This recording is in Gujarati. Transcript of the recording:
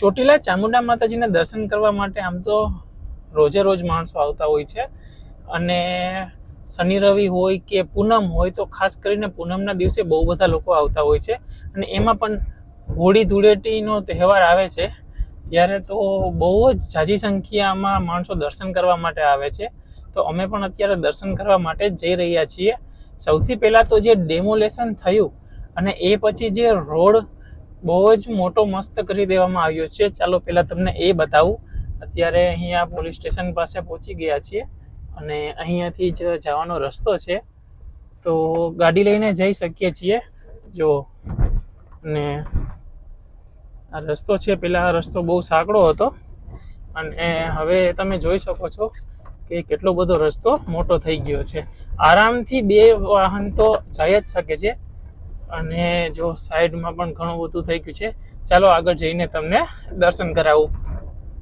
ચોટીલા ચામુંડા માતાજીના દર્શન કરવા માટે આમ તો રોજે રોજ માણસો આવતા હોય છે, અને શનિ રવિ હોય કે પૂનમ હોય તો ખાસ કરીને પૂનમના દિવસે બહુ બધા લોકો આવતા હોય છે, અને એમાં પણ હોળી ધૂળેટીનો તહેવાર આવે છે ત્યારે તો બહુ જ ઝાઝી સંખ્યામાં માણસો દર્શન કરવા માટે આવે છે. તો અમે પણ અત્યારે દર્શન કરવા માટે જ જઈ રહ્યા છીએ. સૌથી પહેલાં તો જે ડેમોલેશન થયું અને એ પછી જે રોડ બહુ જ મોટો મસ્ત કરી દેવામાં આવ્યો છે, ચાલો પહેલાં તમને એ બતાવું. અત્યારે અહીંયા પોલીસ સ્ટેશન પાસે પહોંચી ગયા છીએ અને અહીંયાથી જ જવાનો રસ્તો છે, તો ગાડી લઈને જઈ શકીએ છીએ. જો અને આ રસ્તો છે, પહેલાં આ રસ્તો બહુ સાંકડો હતો અને હવે તમે જોઈ શકો છો કે કેટલો બધો રસ્તો મોટો થઈ ગયો છે. આરામથી 2 વાહન તો જઈ જ શકે છે, અને જો સાઈડમાં પણ ઘણું બધું થઈ ગયું છે. ચાલો આગળ જઈને તમને દર્શન કરાવું.